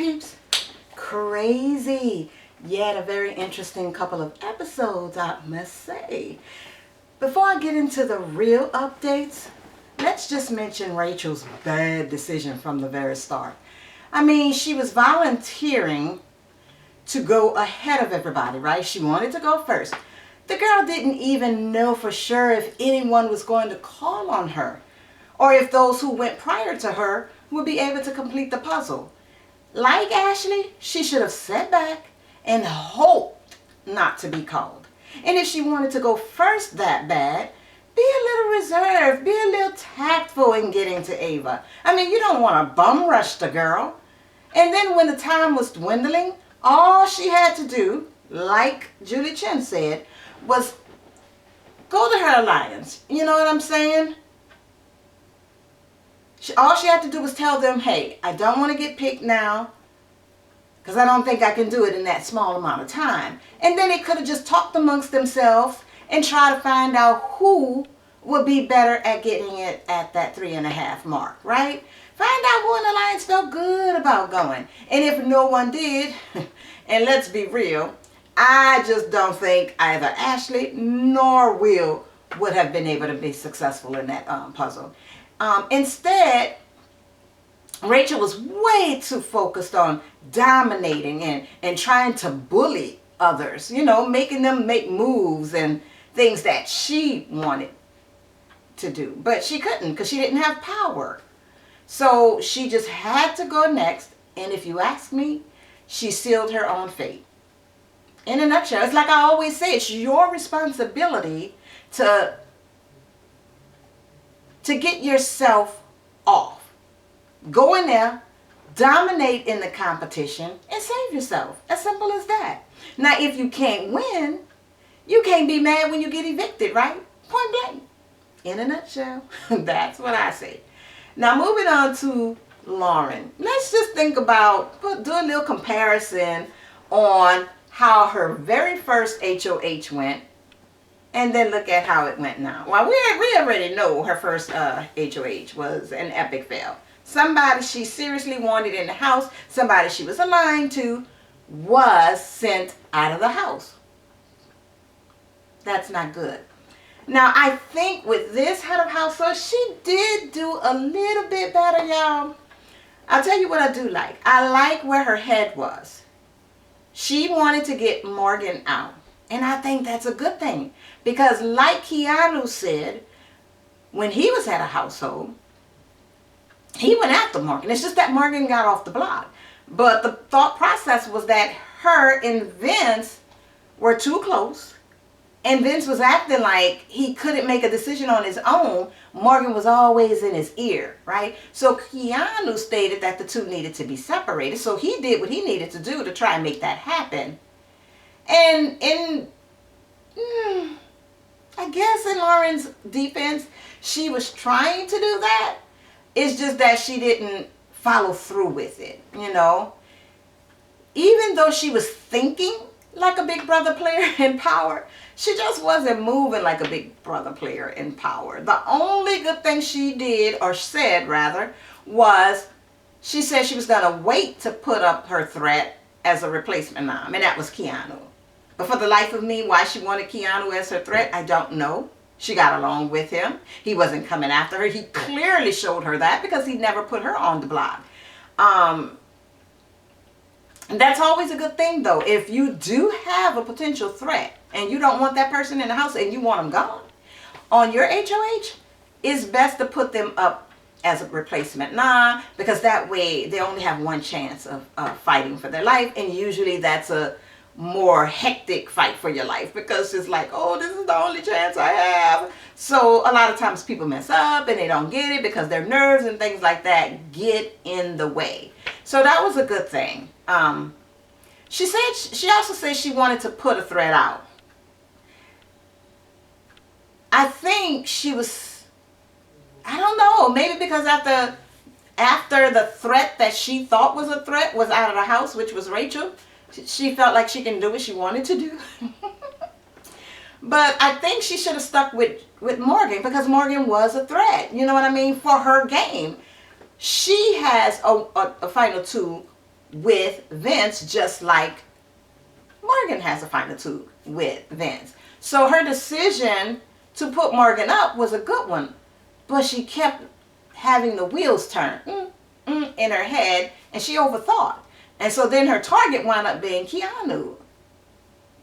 peeps? Crazy, yet a very interesting couple of episodes, I must say. Before I get into the real updates, let's just mention Rachel's bad decision from the very start. I mean, she was volunteering to go ahead of everybody, right? She wanted to go first. The girl didn't even know for sure if anyone was going to call on her, or if those who went prior to her would be able to complete the puzzle. Like Ashley, she should have sat back and hoped not to be called. And if she wanted to go first that bad, be a little reserved, be a little tactful in getting to Ava. I mean, you don't want to bum rush the girl. And then when the time was dwindling, all she had to do, like Julie Chen said, was go to her alliance. You know what I'm saying? All she had to do was tell them, hey, I don't want to get picked now because I don't think I can do it in that small amount of time. And then they could have just talked amongst themselves and try to find out who would be better at getting it at that 3.5 mark, right? Find out who in the alliance felt good about going. And if no one did, and let's be real, I just don't think either Ashley nor Will would have been able to be successful in that puzzle. Instead, Rachel was way too focused on dominating and trying to bully others, you know, making them make moves and things that she wanted to do. But she couldn't because she didn't have power. So she just had to go next. And if you ask me, she sealed her own fate. In a nutshell, it's like I always say, it's your responsibility to get yourself off. Go in there, dominate in the competition, and save yourself. As simple as that. Now, if you can't win, you can't be mad when you get evicted, right? Point blank. In a nutshell, that's what I say. Now, moving on to Lauren. Let's just think about, do a little comparison on how her very first HOH went, and then look at how it went now. Well, we already know her first HOH was an epic fail. Somebody she seriously wanted in the house, somebody she was aligned to, was sent out of the house. That's not good. Now, I think with this head of household, she did do a little bit better, y'all. I'll tell you what I do like. I like where her head was. She wanted to get Morgan out. And I think that's a good thing. Because like Keanu said, when he was at a household, he went after Morgan. It's just that Morgan got off the block. But the thought process was that her and Vince were too close. And Vince was acting like he couldn't make a decision on his own. Morgan was always in his ear, right? So Keanu stated that the two needed to be separated. So he did what he needed to do to try and make that happen. And I guess in Lauren's defense, she was trying to do that. It's just that she didn't follow through with it, you know. Even though she was thinking like a Big Brother player in power, she just wasn't moving like a Big Brother player in power. The only good thing she did, or said rather, was she said she was going to wait to put up her threat as a replacement mom, and that was Keanu. But for the life of me, why she wanted Keanu as her threat, I don't know. She got along with him. He wasn't coming after her. He clearly showed her that because he never put her on the block. And that's always a good thing, though. If you do have a potential threat and you don't want that person in the house and you want them gone, on your HOH, it's best to put them up as a replacement mom, because that way they only have one chance of fighting for their life. And usually that's a more hectic fight for your life, because it's like, oh, this is the only chance I have. So a lot of times people mess up and they don't get it because their nerves and things like that get in the way. So that was a good thing. She also said she wanted to put a threat out. I think she was, I don't know, maybe because after the threat that she thought was a threat was out of the house, which was Rachel, she felt like she can do what she wanted to do. But I think she should have stuck with Morgan, because Morgan was a threat, you know what I mean, for her game. She has a final two with Vince, just like Morgan has a final two with Vince. So her decision to put Morgan up was a good one, but she kept having the wheels turn in her head, and she overthought. And so then her target wound up being Keanu.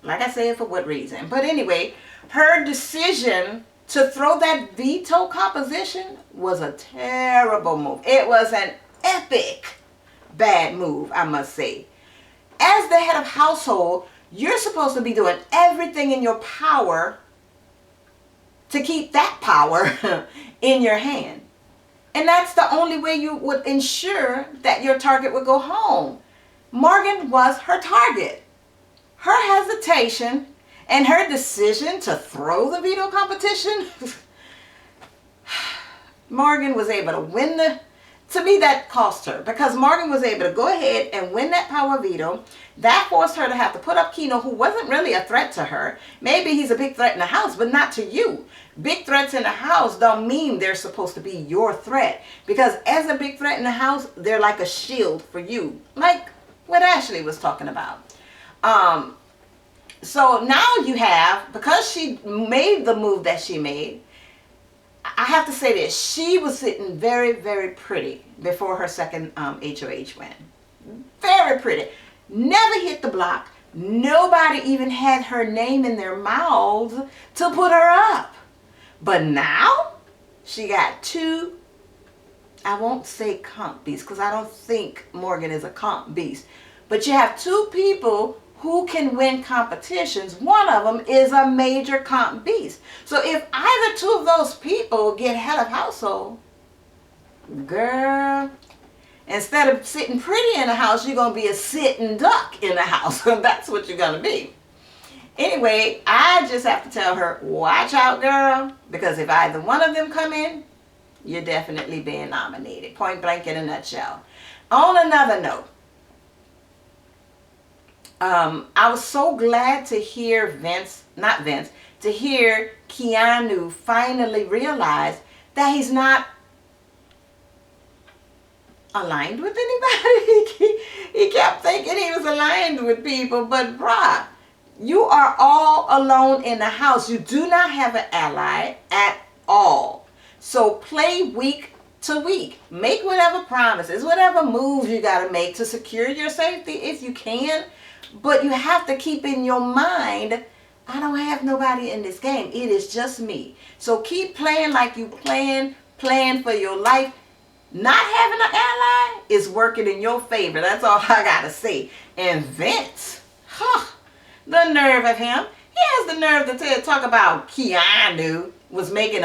Like I said, for what reason? But anyway, her decision to throw that veto composition was a terrible move. It was an epic bad move, I must say. As the head of household, you're supposed to be doing everything in your power to keep that power in your hand. And that's the only way you would ensure that your target would go home. Morgan was her target. Her hesitation and her decision to throw the veto competition, Morgan was able to win to me that cost her, because Morgan was able to go ahead and win that power veto. That forced her to have to put up Keanu, who wasn't really a threat to her. Maybe he's a big threat in the house, but not to you. Big threats in the house don't mean they're supposed to be your threat, because as a big threat in the house, they're like a shield for you, like what Ashley was talking about. So now you have, because she made the move that she made, I have to say this, she was sitting very, very pretty before her second HOH win. Very pretty. Never hit the block. Nobody even had her name in their mouths to put her up. But now, she got two, I won't say comp beasts, because I don't think Morgan is a comp beast. But you have two people who can win competitions. One of them is a major comp beast. So if either two of those people get head of household, girl, instead of sitting pretty in the house, you're going to be a sitting duck in the house. That's what you're going to be. Anyway, I just have to tell her, watch out, girl, because if either one of them come in, you're definitely being nominated. Point blank, in a nutshell. On another note, I was so glad to hear to hear Keanu finally realize that he's not aligned with anybody. He kept thinking he was aligned with people, but bruh, you are all alone in the house. You do not have an ally at all. So play week to week. Make whatever promises, whatever moves you got to make to secure your safety if you can. But you have to keep in your mind, I don't have nobody in this game. It is just me. So keep playing like you playing for your life. Not having an ally is working in your favor. That's all I got to say. And Vince, the nerve of him. He has the nerve to talk about Keanu was making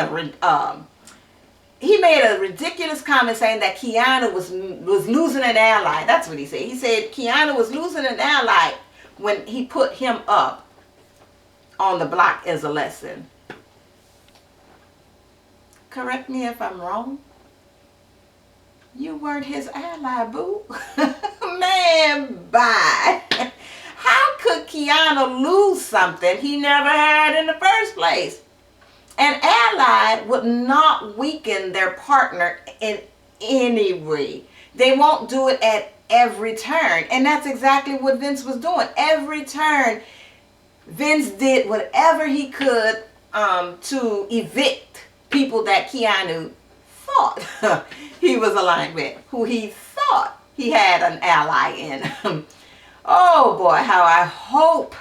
he made a ridiculous comment saying that Keanu was losing an ally. That's what he said. He said Keanu was losing an ally when he put him up on the block as a lesson. Correct me if I'm wrong. You weren't his ally, boo. Man, bye. How could Keanu lose something he never had in the first place? An ally would not weaken their partner in any way. They won't do it at every turn. And that's exactly what Vince was doing. Every turn, Vince did whatever he could to evict people that Keanu thought he was aligned with, who he thought he had an ally in. Oh boy, how I hope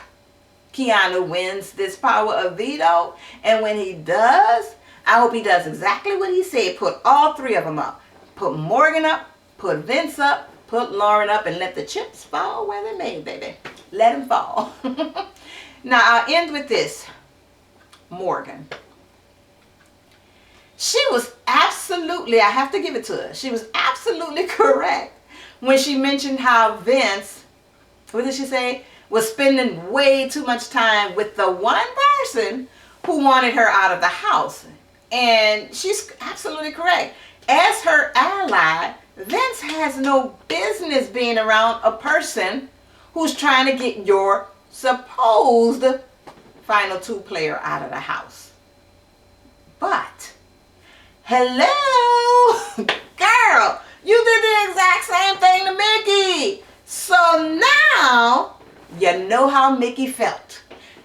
Keanu wins this power of veto. And when he does, I hope he does exactly what he said. Put all three of them up. Put Morgan up, put Vince up, put Lauren up, and let the chips fall where they may, baby. Let them fall. Now, I'll end with this. Morgan. She was absolutely, I have to give it to her, she was absolutely correct when she mentioned how Vince, what did she say, was spending way too much time with the one person who wanted her out of the house. And she's absolutely correct. As her ally, Vince has no business being around a person who's trying to get your supposed final two player out of the house. But, hello, girl, you did the exact same thing to Mickey. know how Mickey felt.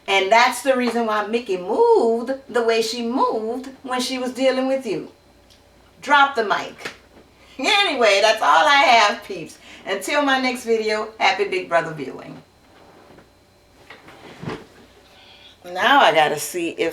And that's the reason why Mickey moved the way she moved when she was dealing with you. Drop the mic. Anyway, that's all I have, peeps. Until my next video, happy Big Brother viewing. Now I gotta see if